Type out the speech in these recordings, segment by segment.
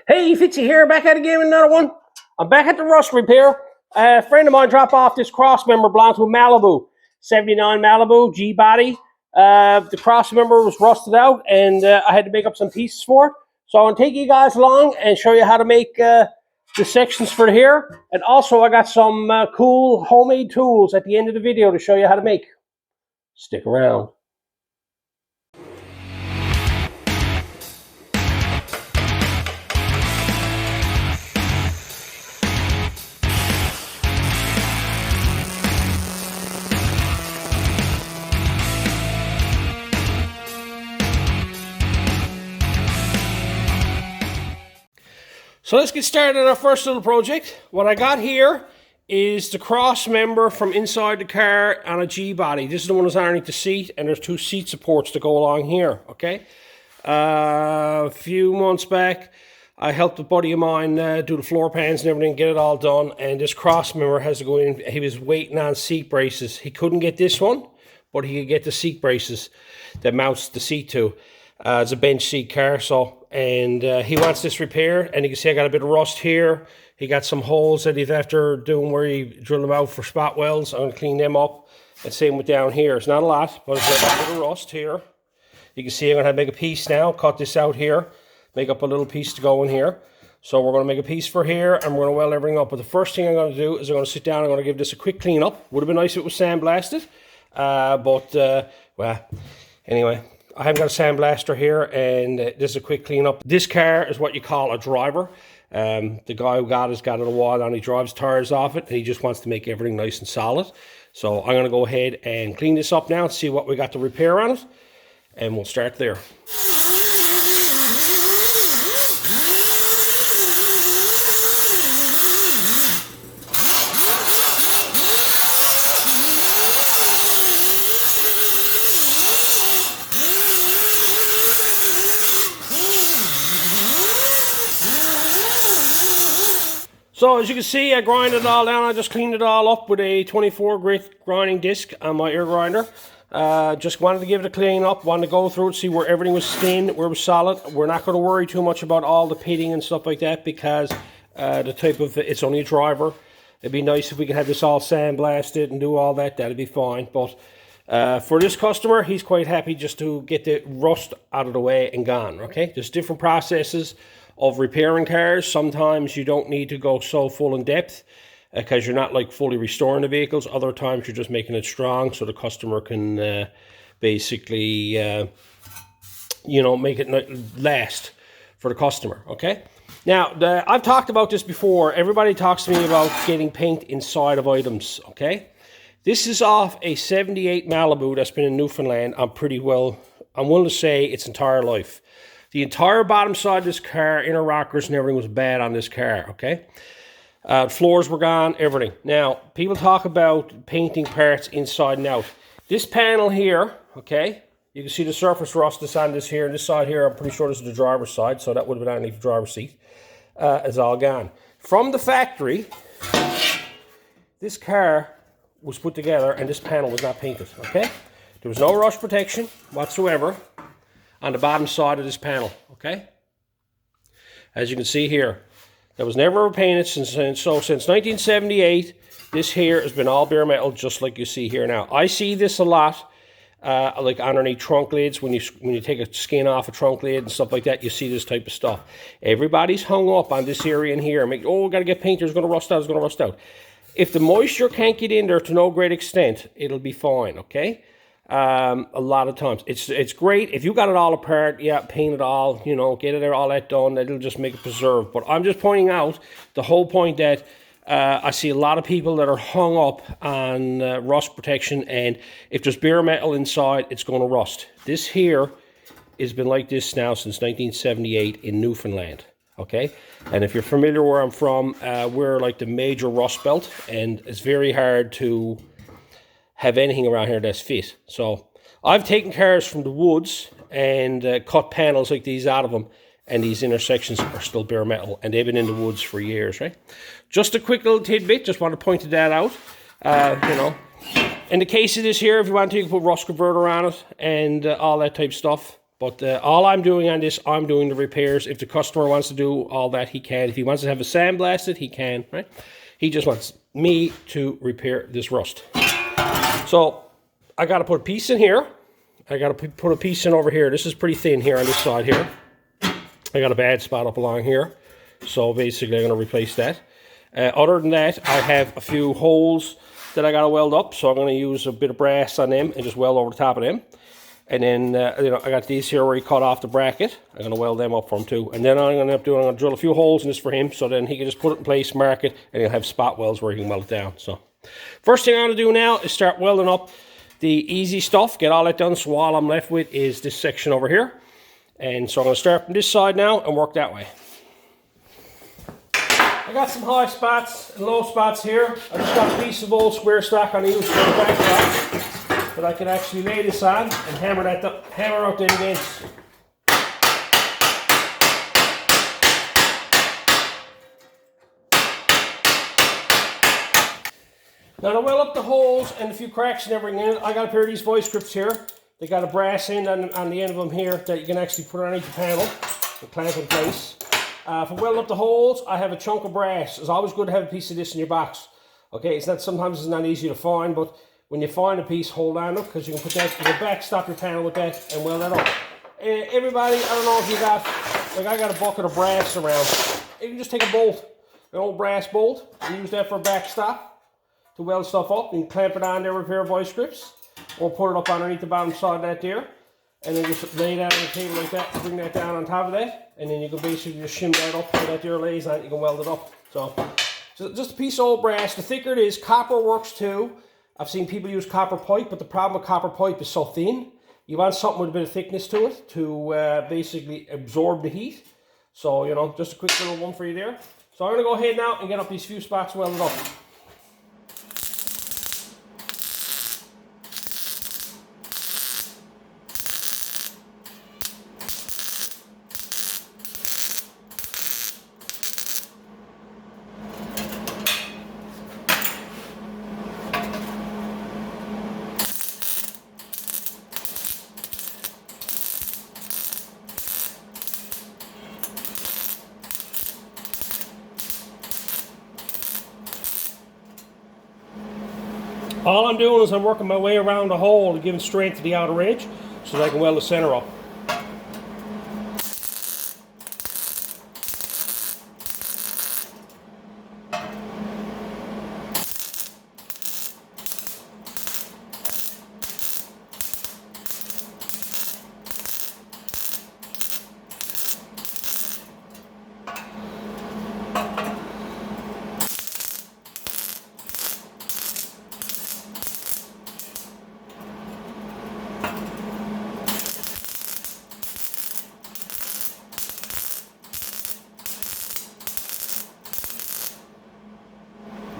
Hey, Fitzy here, back at it again with another one. I'm back at the rust repair. A friend of mine dropped off this Crossmember belongs with Malibu. 79 Malibu, G-body. The Crossmember was rusted out, and I had to make up some pieces for it. So I'm going to take you guys along and show you how to make the sections for here. And also I got some cool homemade tools at the end of the video to show you how to make. Stick around. So let's get started on our first little project. What I got here is the Crossmember from inside the car on a G-body. This is the one that's underneath the seat, and there's two seat supports to go along here, okay? A few months back, I helped a buddy of mine do the floor pans and everything, get it all done, and this Crossmember has to go in. He was waiting on seat braces. He couldn't get this one, but he could get the seat braces that mounts the seat to. It's a bench seat car, and he wants this repair, and you can see I got a bit of rust here. He got some holes that he's after doing where he drilled them out for spot welds. I'm going to clean them up, and same with down here. It's not a lot, but it's got a bit of rust here. You can see I'm going to have to make a piece now, cut this out here, make up a little piece to go in here. So we're going to make a piece for here, and we're going to weld everything up. But the first thing I'm going to do is I'm going to sit down, I'm going to give this a quick clean up. Would have been nice if it was sandblasted, well, anyway. I haven't got a sandblaster here, and this is a quick cleanup. This car is what you call a driver. The guy who got it a while on, he drives tires off it, and he just wants to make everything nice and solid. So I'm going to go ahead and clean this up now and see what we got to repair on it, and we'll start there. So as you can see, I grinded it all down. I just cleaned it all up with a 24 grit grinding disc on my air grinder. Just wanted to give it a clean up, wanted to go through it, see where everything was thin, where it was solid. We're not going to worry too much about all the pitting and stuff like that, because it's only a driver. It'd be nice if we could have this all sandblasted and do all that, that'd be fine. But for this customer, he's quite happy just to get the rust out of the way and gone, okay? There's different processes of repairing cars. Sometimes you don't need to go so full in depth because you're not like fully restoring the vehicles. Other times you're just making it strong so the customer can basically make it last for the customer, okay? Now, I've talked about this before. Everybody talks to me about getting paint inside of items, okay? This is off a 78 Malibu that's been in Newfoundland. I'm willing to say its entire life. The entire bottom side of this car, inner rockers and everything was bad on this car, okay? Floors were gone, everything. Now, people talk about painting parts inside and out. This panel here, okay, you can see the surface rust that's on this here, and this side here, I'm pretty sure this is the driver's side, so that would have been underneath the driver's seat. It's all gone. From the factory, this car was put together and this panel was not painted, okay? There was no rust protection whatsoever on the bottom side of this panel, okay? As you can see here, that was never painted since 1978. This here has been all bare metal, just like you see here now. I see this a lot, like underneath trunk lids. When you take a skin off a trunk lid and stuff like that, you see this type of stuff. Everybody's hung up on this area in here. Got to get paint. It's going to rust out. It's going to rust out. If the moisture can't get in there to no great extent, it'll be fine, okay? A lot of times it's great if you got it all apart, yeah, paint it all, get it there, all that done. It'll just make it preserve. But I'm just pointing out the whole point that I see a lot of people that are hung up on rust protection, and if there's bare metal inside, it's going to rust. This here has been like this now since 1978 in Newfoundland, okay? And if you're familiar where I'm from, we're like the major rust belt, and it's very hard to have anything around here that's fit. So I've taken cars from the woods and cut panels like these out of them, and these intersections are still bare metal, and they've been in the woods for years, right? Just a quick little tidbit, just want to point that out. In the case of this here, if you want to, you can put rust converter on it and all that type of stuff. But all I'm doing on this, I'm doing the repairs. If the customer wants to do all that, he can. If he wants to have it sandblasted, he can, right? He just wants me to repair this rust. So I got to put a piece in here. I got to put a piece in over here. This is pretty thin here on this side here. I got a bad spot up along here. So basically I'm going to replace that. Other than that, I have a few holes that I got to weld up. So I'm going to use a bit of brass on them and just weld over the top of them. And then, you know, I got these here where he cut off the bracket. I'm going to weld them up for him too. And then I'm going to drill a few holes in this for him, so then he can just put it in place, mark it, and he'll have spot welds where he can weld it down. So first thing I'm going to do now is start welding up the easy stuff, get all that done. So all I'm left with is this section over here. And so I'm going to start from this side now and work that way. I got some high spots and low spots here. I just got a piece of old square stock on the use for the back that I can actually lay this on and hammer out the ends. Now to weld up the holes and a few cracks and everything in it, I got a pair of these vice grips here. They got a brass end on the end of them here that you can actually put underneath the panel and clamp in place. For welding up the holes, I have a chunk of brass. It's always good to have a piece of this in your box. Okay, sometimes it's not easy to find, but when you find a piece, hold on to it, because you can put that, you can backstop your panel with that and weld that up. Everybody, I don't know if you got, like I got a bucket of brass around. You can just take a bolt, an old brass bolt, and use that for a backstop to weld stuff up. You can clamp it on there with a pair of vice grips, or put it up underneath the bottom side of that there, and then just lay that on the table like that, bring that down on top of that, and then you can basically just shim that up, so that there lays on it, you can weld it up. So just a piece of old brass. The thicker it is, copper works too. I've seen people use copper pipe, but the problem with copper pipe is so thin. You want something with a bit of thickness to it to basically absorb the heat. So, you know, just a quick little one for you there. So I'm going to go ahead now and get up these few spots welded up. All I'm doing is I'm working my way around the hole to give strength to the outer edge so that I can weld the center up.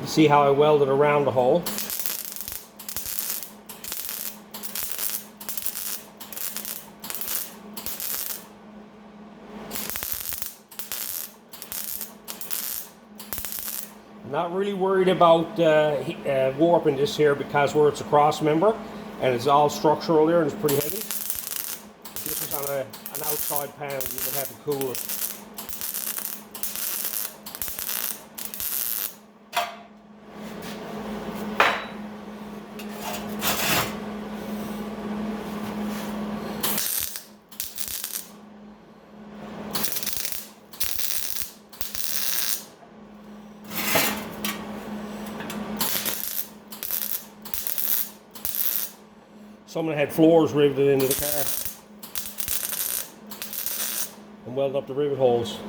See how I welded around the hole. I'm not really worried about warping this here because where it's a cross member and it's all structural there and it's pretty heavy. If this was on an outside panel, you would have to cool it. Someone had floors riveted into the car and welded up the rivet holes.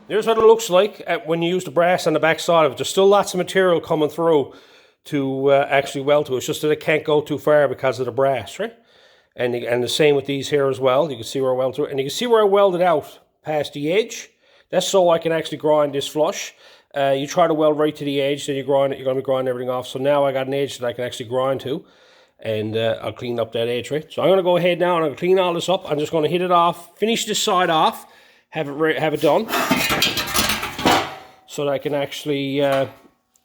Here's what it looks like when you use the brass on the back side of it. There's still lots of material coming through to actually weld to it. It's just that it can't go too far because of the brass, right? And the same with these here as well. You can see where I welded through it. And you can see where I welded out past the edge. That's so I can actually grind this flush. You try to weld right to the edge, then you grind it, you're going to be grinding everything off. So now I got an edge that I can actually grind to, and I'll clean up that edge, right? So I'm going to go ahead now and I'll clean all this up. I'm just going to hit it off, finish this side off, have it done, so that I can actually,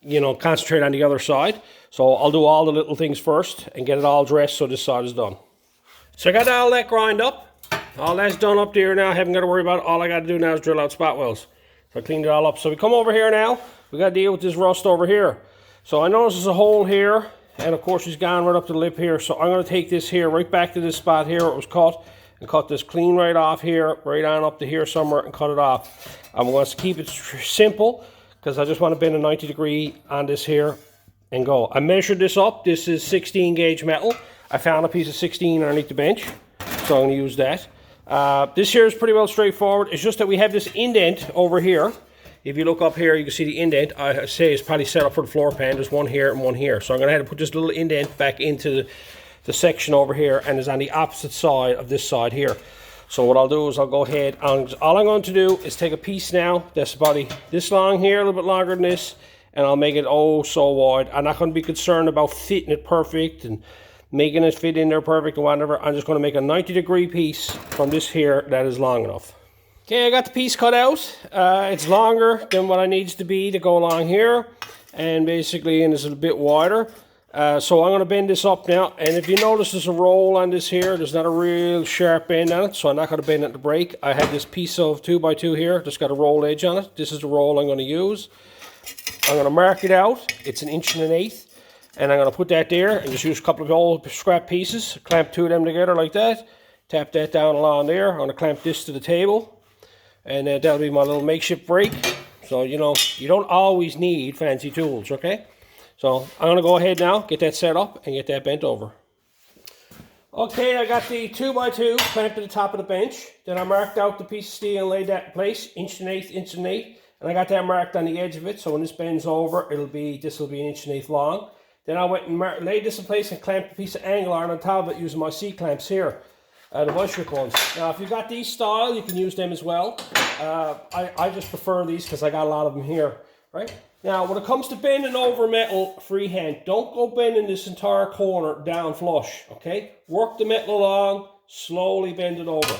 you know, concentrate on the other side. So I'll do all the little things first and get it all dressed so this side is done. So I got all that grind up. All that's done up there now. I haven't got to worry about it. All I got to do now is drill out spot welds. So I cleaned it all up. So we come over here now. We got to deal with this rust over here. So I notice there's a hole here. And of course it's gone right up to the lip here. So I'm going to take this here right back to this spot here where it was cut. And cut this clean right off here. Right on up to here somewhere and cut it off. I'm going to keep it simple because I just want to bend a 90 degree on this here and go. I measured this up. This is 16 gauge metal. I found a piece of 16 underneath the bench. So I'm going to use that. This here is pretty well straightforward. It's just that we have this indent over here. If you look up here, you can see the indent. I say it's probably set up for the floor pan. There's one here and one here. So I'm going to have to put this little indent back into the section over here, and it's on the opposite side of this side here. So what I'll do is I'll go ahead and all I'm going to do is take a piece now that's about this long here, a little bit longer than this, and I'll make it oh so wide. I'm not going to be concerned about fitting it perfect and making it fit in there perfect or whatever. I'm just going to make a 90 degree piece from this here that is long enough. Okay, I got the piece cut out. It's longer than what it needs to be to go along here, and basically and it's a bit wider. So I'm going to bend this up now, and if you notice there's a roll on this here, there's not a real sharp bend on it, so I'm not going to bend it to break. I have this piece of 2x2 here, just got a roll edge on it. This is the roll I'm going to use. I'm going to mark it out. It's 1.1 inches. And I'm going to put that there and just use a couple of old scrap pieces, clamp two of them together like that, tap that down along there. I'm going to clamp this to the table, and that'll be my little makeshift brake. So, you know, you don't always need fancy tools, okay? So I'm going to go ahead now, get that set up, and get that bent over. Okay, I got the 2x2 clamped to the top of the bench. Then I marked out the piece of steel and laid that in place, 1.1 inches, 1.1 inches. And I got that marked on the edge of it, so when this bends over, this will be 1.1 inches long. Then I went and laid this in place and clamped a piece of angle iron on top of it using my C-clamps here, the vice grip ones. Now, if you've got these style, you can use them as well. I just prefer these because I got a lot of them here, right? Now, when it comes to bending over metal freehand, don't go bending this entire corner down flush, okay? Work the metal along, slowly bend it over.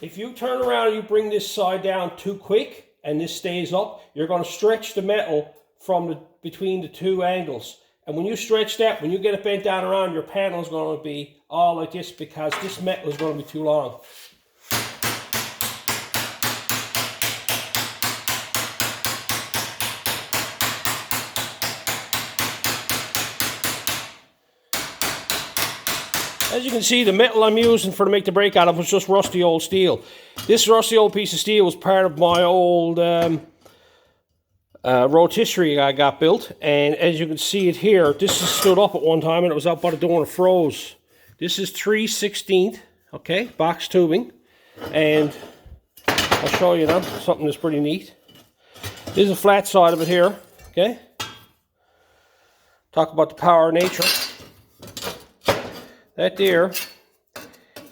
If you turn around and you bring this side down too quick and this stays up, you're going to stretch the metal from between the two angles. And when you stretch that, when you get it bent down around, your panel is going to be all like this because this metal is going to be too long. As you can see, the metal I'm using to make the brake out of was just rusty old steel. This rusty old piece of steel was part of my old rotisserie I got built. And as you can see it here, this is stood up at one time and it was out by the door and it froze. This is 3/16, okay, box tubing. And I'll show you now something that's pretty neat. This is a flat side of it here, okay. Talk about the power of nature. That there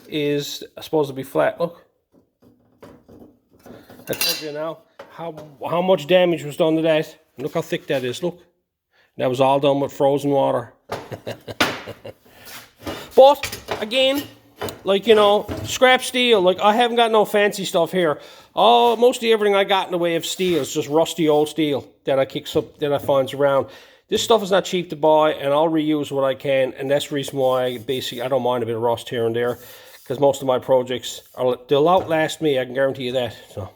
is supposed to be flat. Look. I told you now how much damage was done to that. Look how thick that is. Look. That was all done with frozen water. But, again, like, you know, scrap steel. Like, I haven't got no fancy stuff here. Mostly everything I got in the way of steel is just rusty old steel that I kicks up, that I finds around. This stuff is not cheap to buy, and I'll reuse what I can, and that's the reason why I don't mind a bit of rust here and there, because most of my projects, they'll outlast me, I can guarantee you that. So,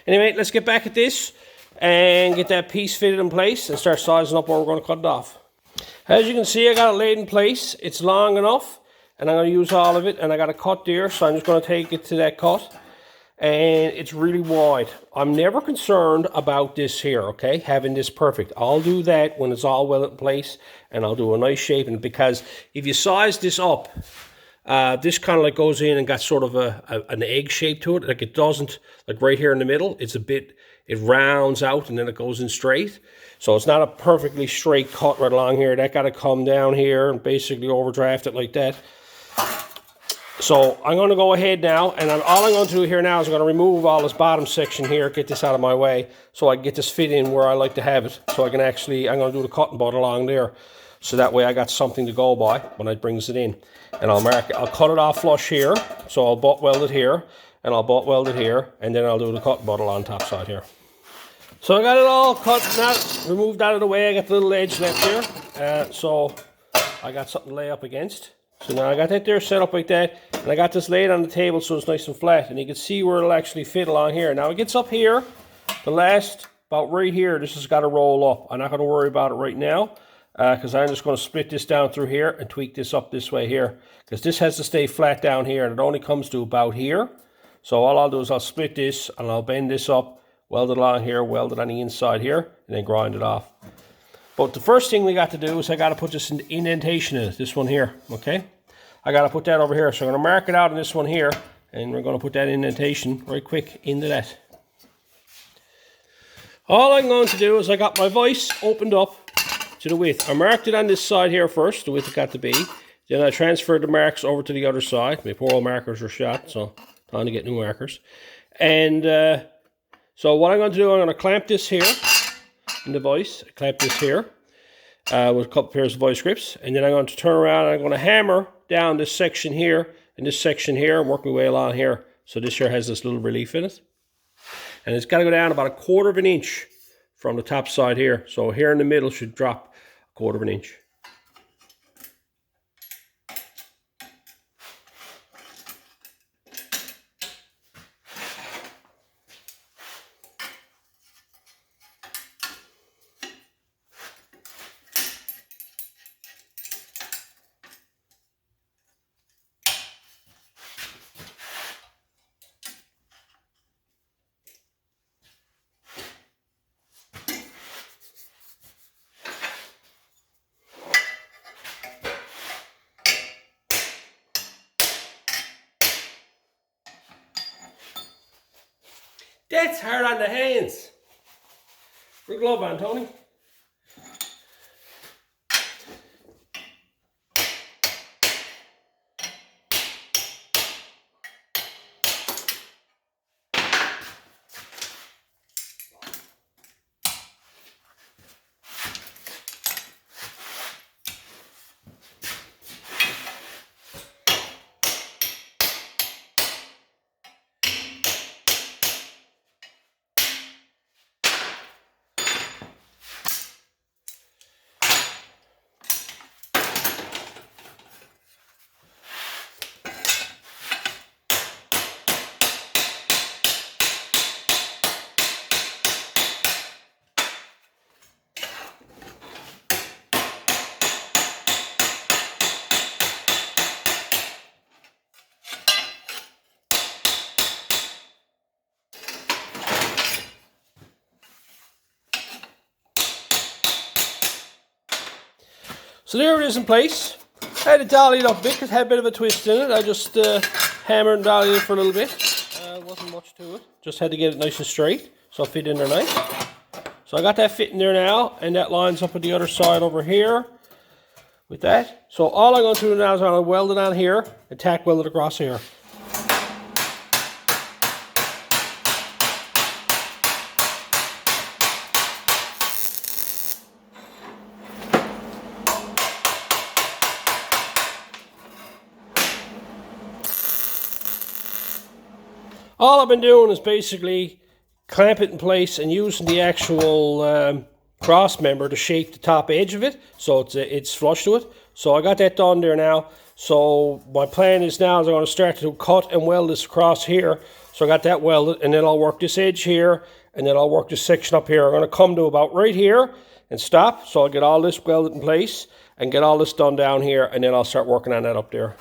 anyway, let's get back at this and get that piece fitted in place and start sizing up where we're going to cut it off. As you can see, I got it laid in place. It's long enough, and I'm going to use all of it, and I got a cut there, so I'm just going to take it to that cut. And it's really wide. I'm never concerned about this here, okay? Having this perfect. I'll do that when it's all well in place, and I'll do a nice shaping, because if you size this up, this kind of like goes in and got sort of an egg shape to it. Like it doesn't, like right here in the middle, it's a bit, it rounds out and then it goes in straight. So it's not a perfectly straight cut right along here. That got to come down here and basically overdraft it like that. So I'm going to go ahead now, and all I'm going to do here now is I'm going to remove all this bottom section here, get this out of my way, so I can get this fit in where I like to have it. So I can actually, I'm going to do the cutting board along there. so that way I got something to go by when it brings it in. And I'll mark it, I'll cut it off flush here, so I'll butt weld it here, and I'll butt weld it here, and then I'll do the cut buttle on top side here. So I got it all cut, that, removed out of the way. I got the little edge left here, so I got something to lay up against. So now I got that there set up like that, and I got this laid on the table so it's nice and flat, and you can see where it'll actually fit along here. Now it gets up here, the last, about right here, this has got to roll up. I'm not going to worry about it right now, because I'm just going to split this down through here and tweak this up this way here, because this has to stay flat down here, and it only comes to about here. So all I'll do is I'll split this, and I'll bend this up, weld it along here, weld it on the inside here, and then grind it off. But the first thing we got to do is I got to put this indentation in it, this one here, okay? I got to put that over here. So I'm going to mark it out in this one here, and we're going to put that indentation right quick into that. All I'm going to do is I got my vise opened up to the width. I marked it on this side here first, the width it got to be. Then I transferred the marks over to the other side. My poor old markers are shot, so time to get new markers. And so what I'm going to do, I'm going to clamp this here in the vise, clamp this here with a couple pairs of vise grips, and then I'm going to turn around and I'm going to hammer down this section here and this section here and work my way along here. So this here has this little relief in it, and it's got to go down about 1/4 of an inch from the top side here. So here in the middle should drop 1/4 of an inch. That's hard on the hands. Put a glove on, Tony. So there it is in place. I had it dollied up a bit because it had a bit of a twist in it. I just hammered and dollied it for a little bit. Wasn't much to it. Just had to get it nice and straight so it fit in there nice. So I got that fit in there now, and that lines up with the other side over here with that. So all I'm going to do now is I'm going to weld it on here and tack weld it across here. All I've been doing is basically clamp it in place and using the actual cross member to shape the top edge of it so it's flush to it. So I got that done there now. So my plan is now is I'm going to start to cut and weld this across here. So I got that welded, and then I'll work this edge here, and then I'll work this section up here. I'm going to come to about right here and stop. So I'll get all this welded in place and get all this done down here, and then I'll start working on that up there.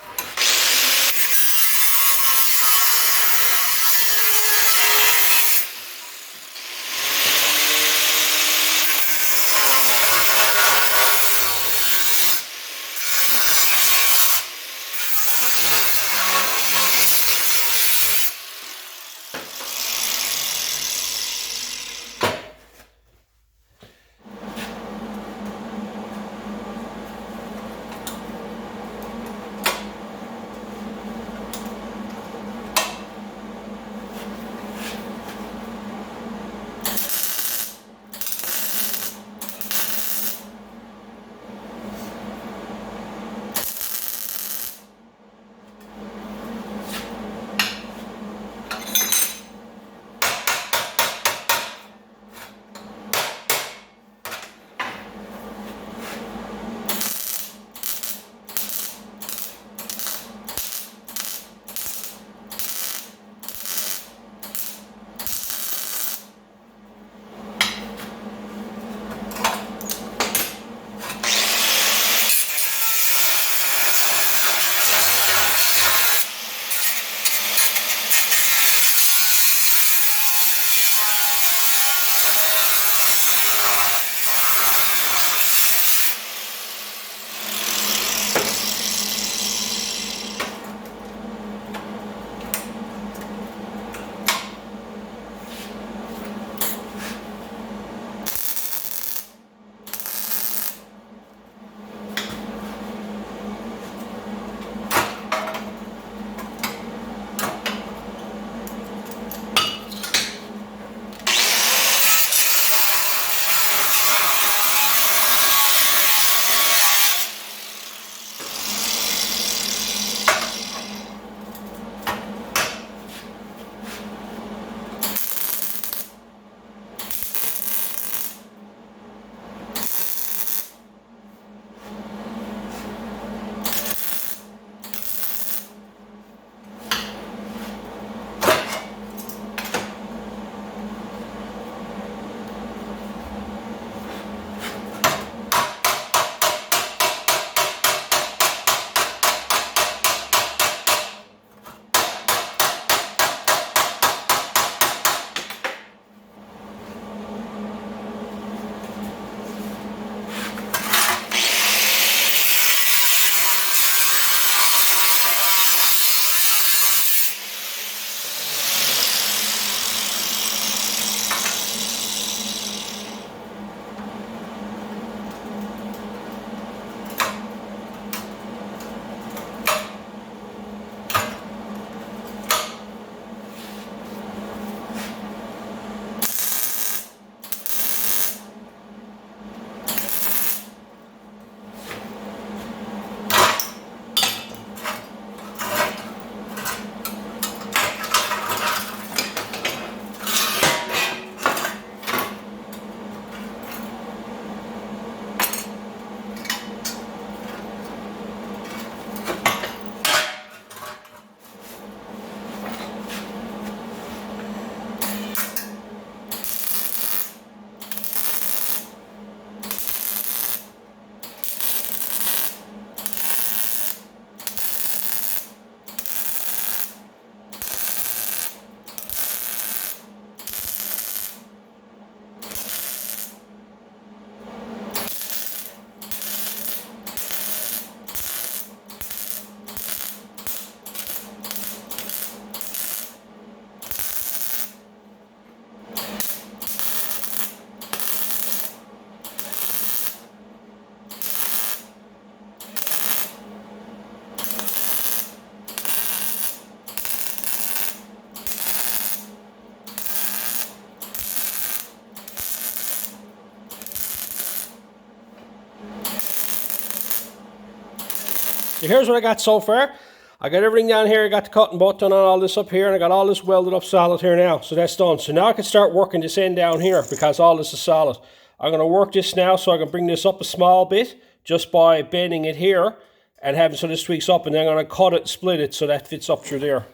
So here's what I got so far. I got everything down here. I got the cutting button on all this up here, and I got all this welded up solid here now. So that's done. So now I can start working this end down here because all this is solid. I'm going to work this now so I can bring this up a small bit just by bending it here and having so this tweaks up, and then I'm going to cut it and split it so that fits up through there.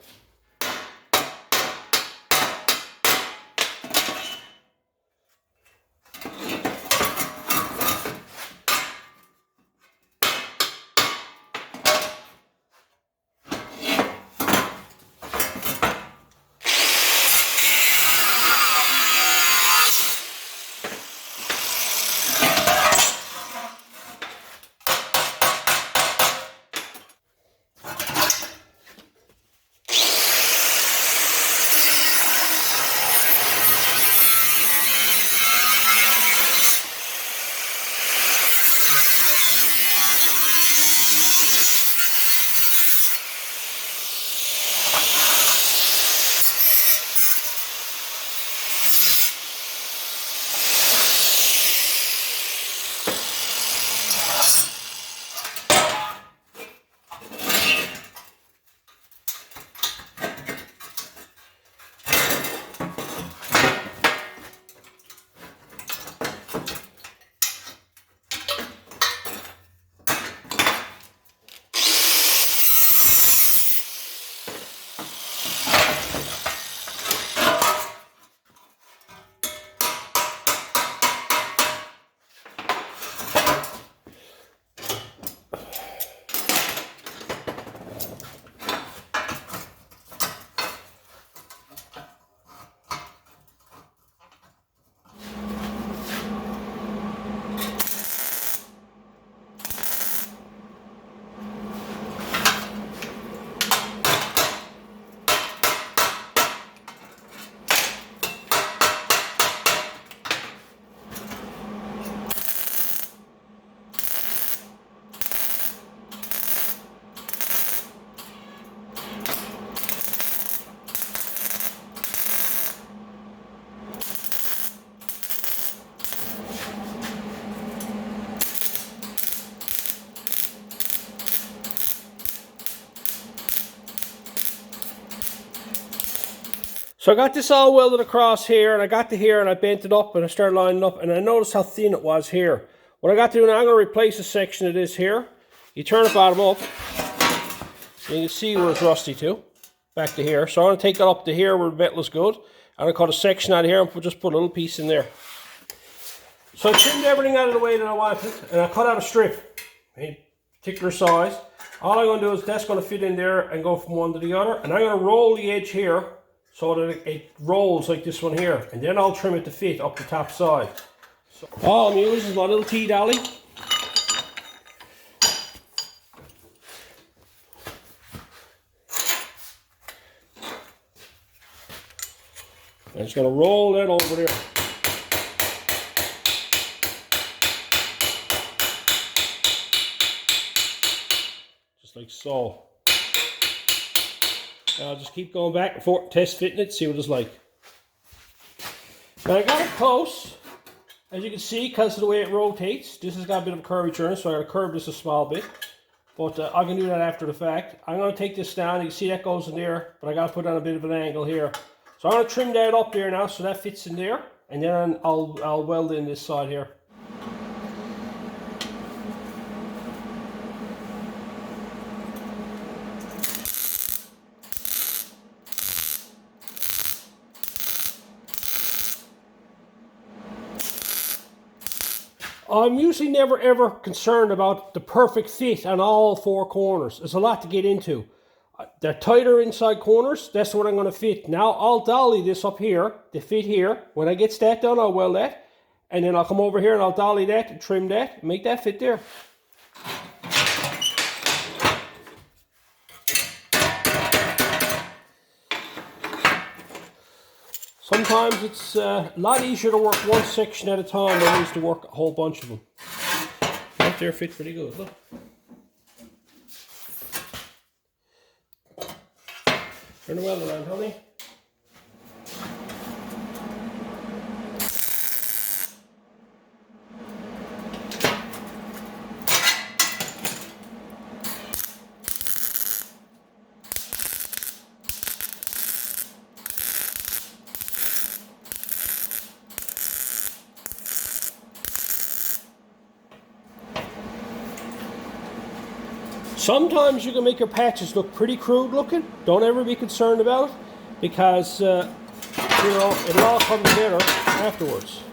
So I got this all welded across here, and I got to here, and I bent it up, and I started lining up, and I noticed how thin it was here. What I got to do now, I'm going to replace a section of this here. You turn the bottom up, and you can see where it's rusty to, back to here. So I'm going to take that up to here where the metal is good. I'm going to cut a section out of here, and just put a little piece in there. So I trimmed everything out of the way that I wanted, and I cut out a strip, a particular size. All I'm going to do is that's going to fit in there and go from one to the other, and I'm going to roll the edge here so that it rolls like this one here, and then I'll trim it to fit up the top side. So all I'm using is my little T-dolly. I'm just going to roll that over there. Just like so. I'll just keep going back and forth, test fitting it, see what it's like. Now I got it close, as you can see, because of the way it rotates. This has got a bit of a curvature, so I got to curve this a small bit. But I can do that after the fact. I'm going to take this down. You can see that goes in there, but I got to put on a bit of an angle here. So I'm going to trim that up there now, so that fits in there, and then I'll weld in this side here. I'm usually never ever concerned about the perfect fit on all four corners. There's a lot to get into. The tighter inside corners, that's what I'm going to fit. Now I'll dolly this up here to fit here. When I get that done, I'll weld that. And then I'll come over here and I'll dolly that and trim that and make that fit there. Sometimes it's a lot easier to work one section at a time than it is to work a whole bunch of them. That there fit pretty good, look. Turn the weld around, honey. Sometimes you can make your patches look pretty crude looking. Don't ever be concerned about it, because you know, it'll all come together afterwards.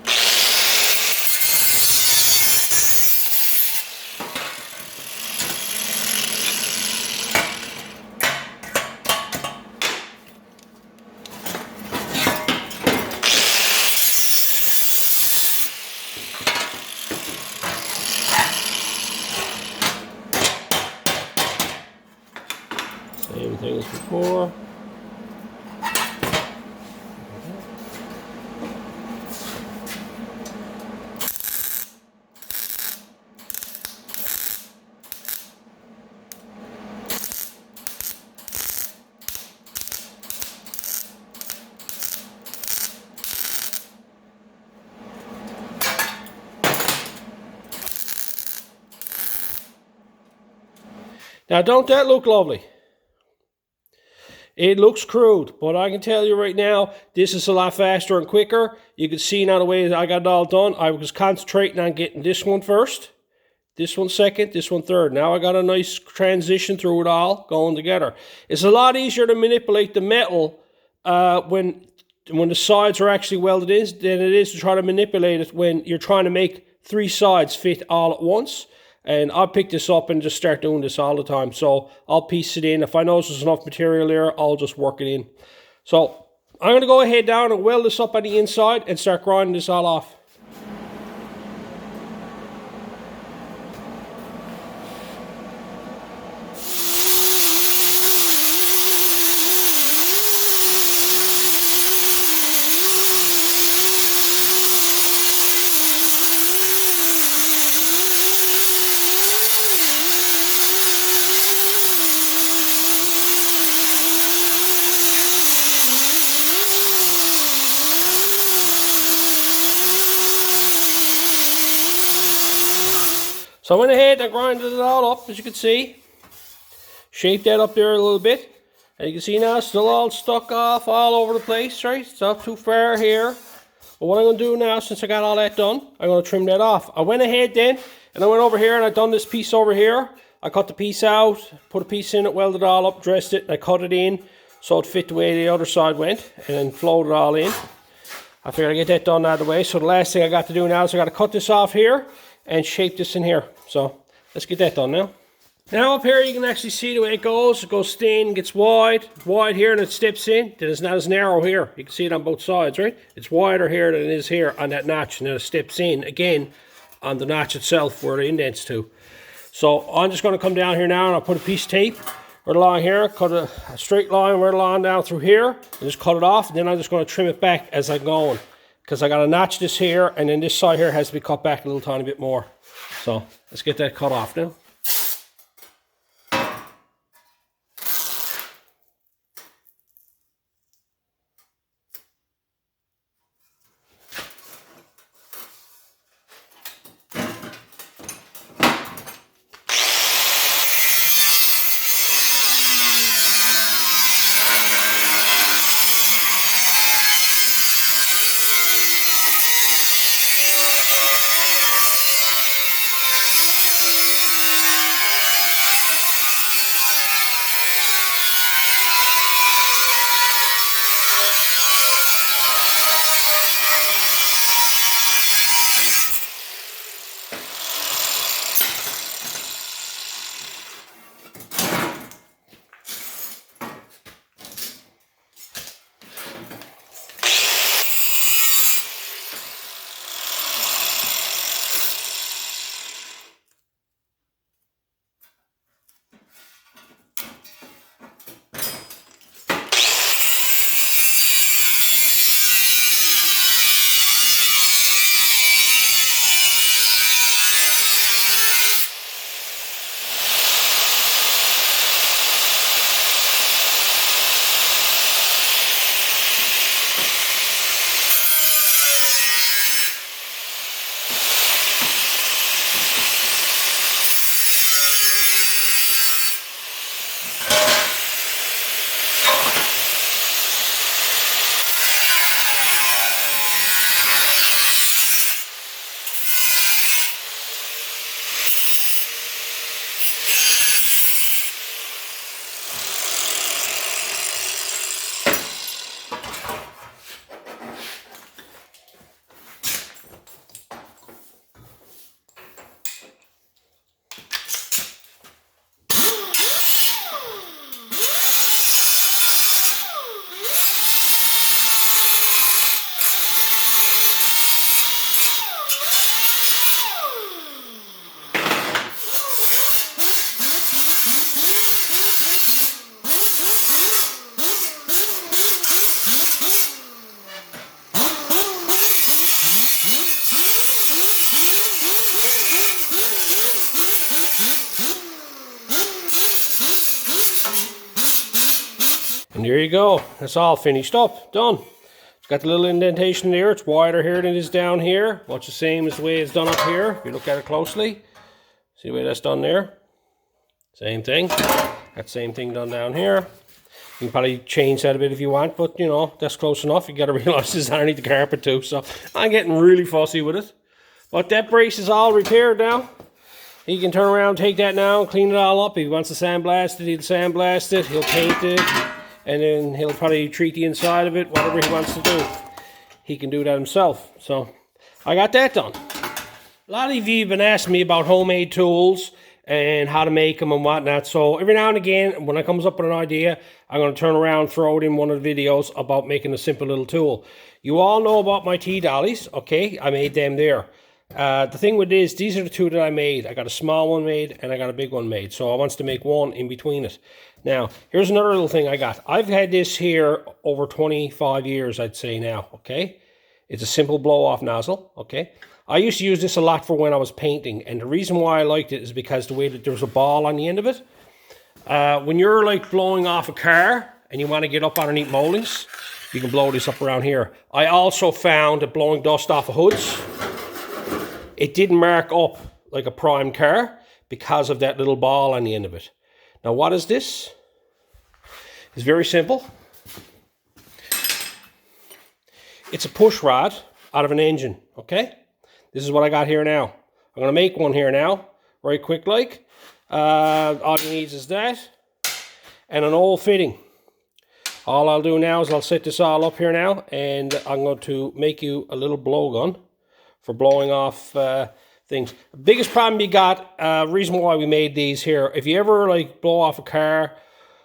Same thing as before. Now, don't that look lovely? It looks crude, but I can tell you right now, this is a lot faster and quicker. You can see now the way I got it all done. I was concentrating on getting this one first, this one second, this one third. Now I got a nice transition through it all going together. It's a lot easier to manipulate the metal when the sides are actually welded in than it is to try to manipulate it when you're trying to make 3 sides fit all at once. And I'll pick this up and just start doing this all the time. So I'll piece it in. If I know there's enough material there, I'll just work it in. So I'm going to go ahead down and weld this up on the inside and start grinding this all off. So I went ahead and grinded it all up, as you can see. Shaped that up there a little bit. And you can see now it's still all stuck off all over the place, right? It's not too far here. But what I'm going to do now, since I got all that done, I'm going to trim that off. I went ahead then, and I went over here and I done this piece over here. I cut the piece out, put a piece in it, welded it all up, dressed it, and I cut it in so it fit the way the other side went, and then flowed it all in. I figured I'd get that done out of the way. So the last thing I got to do now is I got to cut this off here and shape this in here. So let's get that done now. Now up here you can actually see the way it goes. It goes thin, gets wide here, and it steps in. Then it's not as narrow here. You can see it on both sides, right? It's wider here than it is here on that notch, and then it steps in again on the notch itself where it indents to. So I'm just going to come down here now and I'll put a piece of tape right along here, cut a straight line right along down through here, and just cut it off. And then I'm just going to trim it back as I'm going, because I got to notch this here, and then this side here has to be cut back a little tiny bit more. So let's get that cut off now. And there you go. That's all finished up. Done. It's got the little indentation there. It's wider here than it is down here. Much the same as the way it's done up here. If you look at it closely. See the way that's done there? Same thing. That same thing done down here. You can probably change that a bit if you want, but you know, that's close enough. You got to realize this is underneath the carpet too, so I'm getting really fussy with it. But that brace is all repaired now. He can turn around, take that now, clean it all up. If he wants to sandblast it, he'll sandblast it, he'll paint it, and then he'll probably treat the inside of it, whatever he wants to do. He can do that himself. So I got that done. A lot of you have been asking me about homemade tools and how to make them and whatnot. So every now and again, when I comes up with an idea, I'm going to turn around, throw it in one of the videos about making a simple little tool. You all know about my T-dollies, okay? I made them there. The thing with this, these are the two that I made. I got a small one made and I got a big one made. So I wants to make one in between it. Now, here's another little thing I got. I've had this here over 25 years, I'd say now, okay? It's a simple blow-off nozzle, okay? I used to use this a lot for when I was painting, and the reason why I liked it is because the way that there's a ball on the end of it. When you're like blowing off a car and you want to get up underneath moldings, you can blow this up around here. I also found that blowing dust off of hoods, it didn't mark up like a prime car because of that little ball on the end of it. Now what is this? It's very simple. It's a push rod out of an engine, okay? This is what I got here now. I'm going to make one here now, right quick like. All you need is that and an old fitting. All I'll do now is I'll set this all up here now, and I'm going to make you a little blowgun for blowing off things. The biggest problem you got, reason why we made these here, if you ever like blow off a car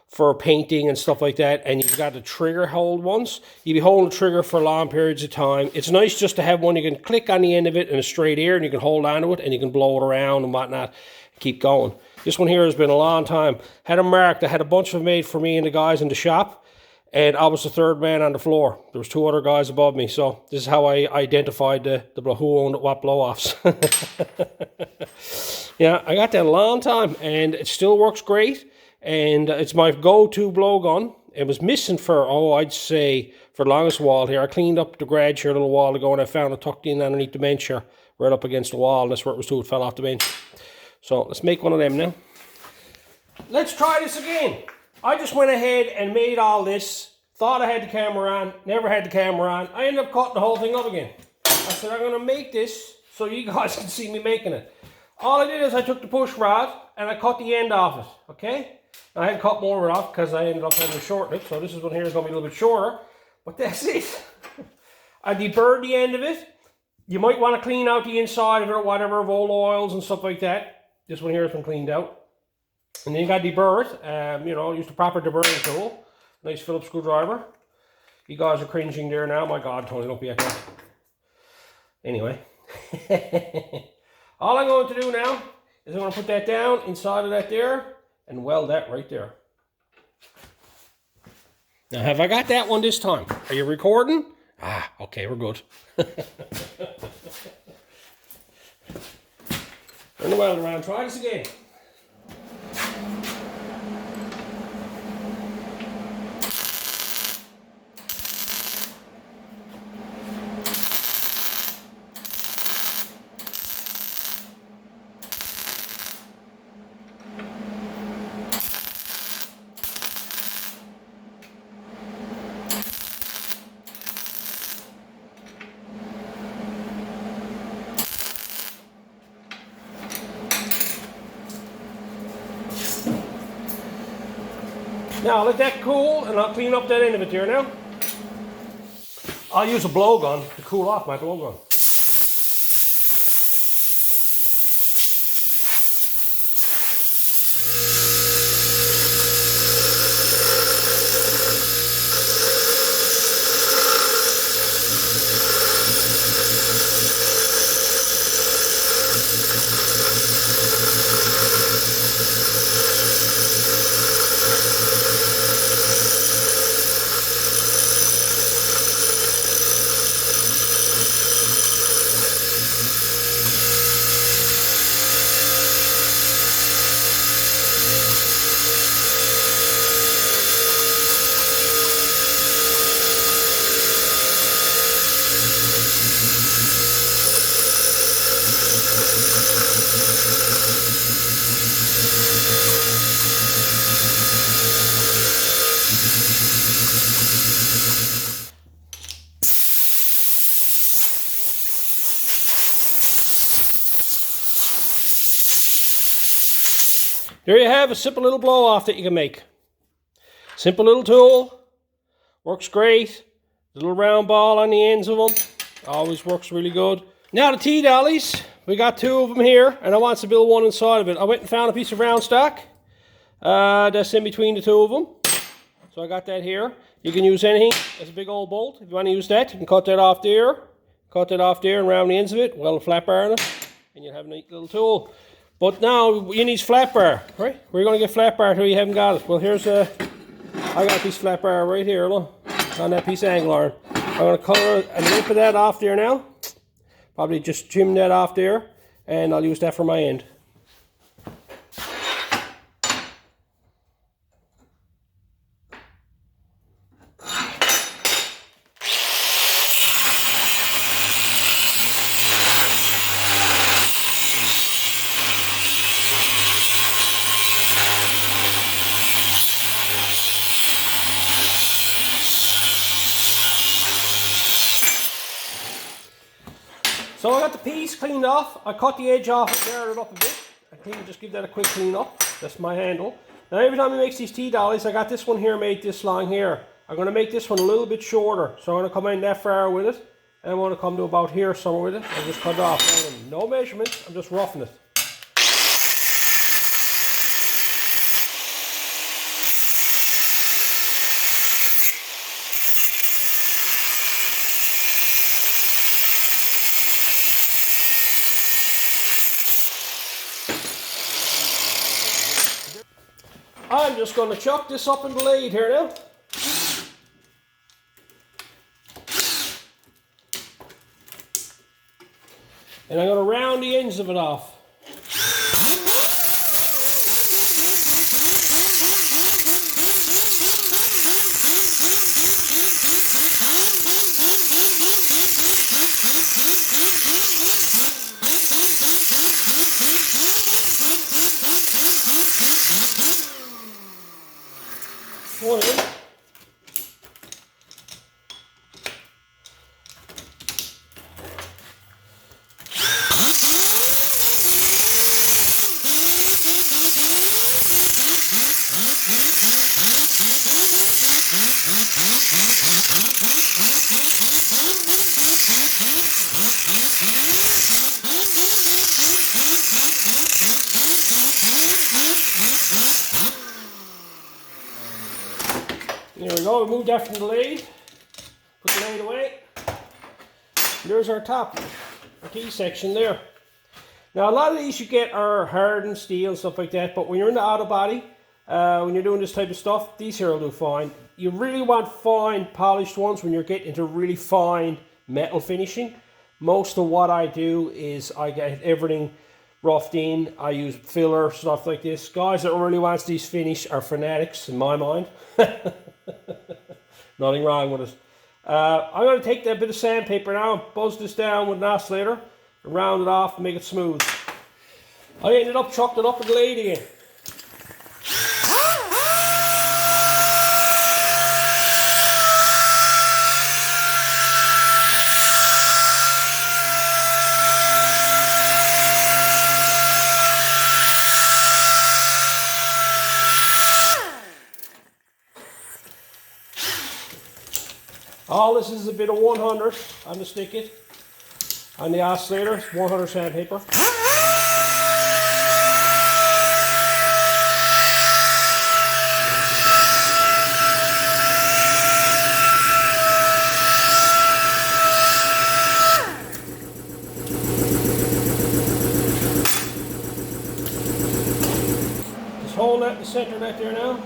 for painting and stuff like that, and you've got the trigger hold ones, you'll be holding the trigger for long periods of time. It's nice just to have one you can click on the end of it in a straight air, and you can hold onto it and you can blow it around and whatnot, keep going. This one here has been a long time. Had them marked. I had a bunch of them made for me and the guys in the shop, and I was the third man on the floor. There was two other guys above me, so this is how I identified the who owned what blow-offs. Yeah, I got that a long time, and it still works great. And it's my go-to blowgun. It was missing for, I'd say, for the longest while here. I cleaned up the garage here a little while ago, and I found it tucked in underneath the bench here, right up against the wall. That's where it was too. It fell off the bench. So let's make one of them now. Let's try this again. I just went ahead and made all this. Thought I had the camera on. Never had the camera on. I ended up cutting the whole thing up again. I said, I'm going to make this so you guys can see me making it. All I did is I took the push rod and I cut the end off it, okay? I had to cut more of it off because I ended up having to shorten it. So this is one here is going to be a little bit shorter. But that's it. I deburred the end of it. You might want to clean out the inside of it or whatever, of old oils and stuff like that. This one here has been cleaned out. And then you got deburr it. You know, use the proper deburring tool. Nice Phillips screwdriver. You guys are cringing there now. My God, Tony, don't be at that. Anyway. All I'm going to do now is I'm going to put that down inside of that there and weld that right there. Now, have I got that one this time? Are you recording? Ah, okay, we're good. Turn the weld around. Try this again. Now, let that cool, and I'll clean up that end of it there now. I'll use a blowgun to cool off my blowgun. there you have a simple little blow off that you can make. Simple little tool, works great. Little round ball on the ends of them, always works really good. Now the T-dollies, we got 2 of them here, and I want to build one inside of it. I went and found a piece of round stock that's in between the 2 of them. So I got that here. You can use anything. That's a big old bolt. If you want to use that, you can cut that off there. Cut that off there and round the ends of it. Weld a flat bar on it, and you'll have a neat little tool. But now you need flat bar, right? We're going to get flat bar till you haven't got it. Well, here's I got a piece of flat bar right here, look, on that piece of angle iron. I'm going to color a nip of that off there now. Probably just trim that off there, and I'll use that for my end. So I got the piece cleaned off. I cut the edge off and teared it up a bit. I think I'll just give that a quick clean up. That's my handle. Now every time he makes these T-dollies, I got this one here made this long here. I'm going to make this one a little bit shorter. So I'm going to come in that far with it. And I'm going to come to about here somewhere with it. I just cut it off. No measurements, I'm just roughing it. I'm just going to chuck this up in the lathe here now. And I'm going to round the ends of it off. One in. There we go, we moved that from the lathe. Put the lathe away. There's our top, our T-section there. Now a lot of these you get are hardened steel and stuff like that, but when you're in the auto body, when you're doing this type of stuff, these here will do fine. You really want fine polished ones when you're getting into really fine metal finishing. Most of what I do is I get everything roughed in. I use filler, stuff like this. Guys that really wants these finished are fanatics in my mind. Nothing wrong with it. I'm going to take that bit of sandpaper now and buzz this down with an oscillator and round it off and make it smooth. I ended up chucked it up in the lathe again. All this is a bit of 100 on the stick it. On the oscillator, 100 sandpaper. Just hold that in the center right there now.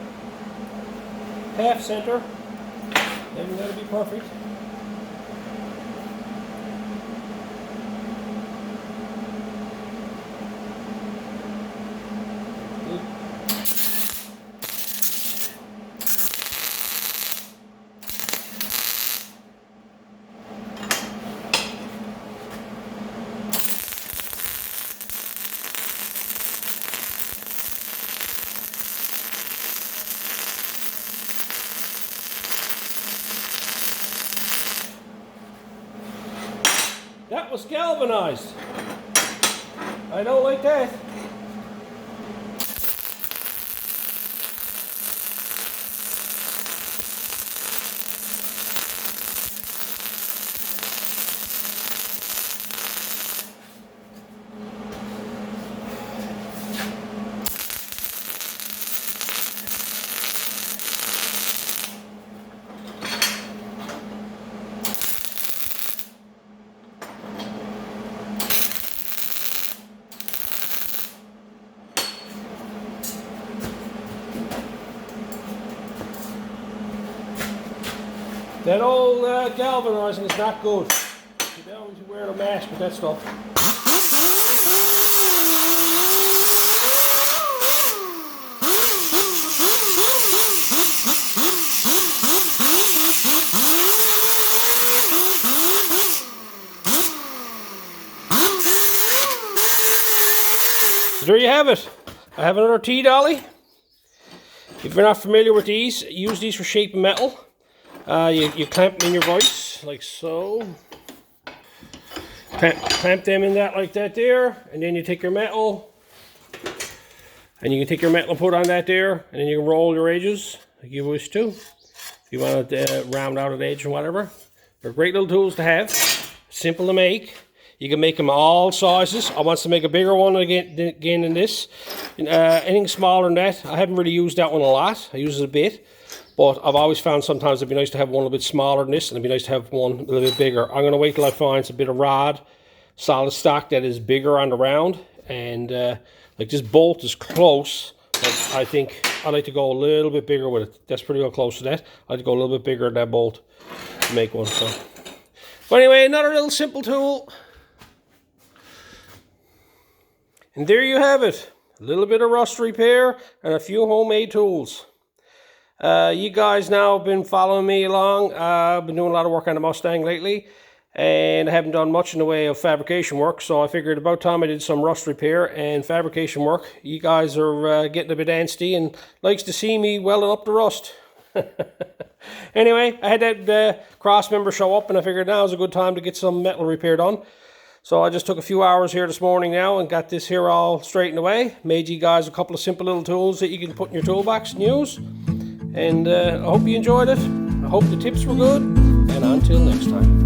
Half center. Then that'll be perfect. That was galvanized. I don't like that. That old galvanizing is not good. You always wear a mask with that stuff. So there you have it. I have another T-dolly. If you're not familiar with these, use these for shaping metal. You clamp them in your vise, like so. Clamp them in that like that there, and then you take your metal, and you can take your metal and put on that there, and then you can roll your edges, like you wish to. If you want to round out an edge or whatever. They're great little tools to have, simple to make. You can make them all sizes. I want to make a bigger one again than this. Anything smaller than that, I haven't really used that one a lot. I use it a bit. But I've always found sometimes it'd be nice to have one a little bit smaller than this, and it'd be nice to have one a little bit bigger. I'm going to wait till I find a bit of rod, solid stock that is bigger on the round. And like this bolt is close, but I think I like to go a little bit bigger with it. That's pretty well close to that. I like to go a little bit bigger than that bolt to make one. So, but anyway, another little simple tool. And there you have it. A little bit of rust repair and a few homemade tools. You guys now have been following me along. I've been doing a lot of work on the Mustang lately, and I haven't done much in the way of fabrication work, so I figured about time I did some rust repair and fabrication work. You guys are getting a bit antsy and likes to see me welding up the rust. Anyway, I had that Crossmember show up, and I figured now is a good time to get some metal repair done. So I just took a few hours here this morning now and got this here all straightened away. Made you guys a couple of simple little tools that you can put in your toolbox and use. And I hope you enjoyed it. I hope the tips were good. And until next time.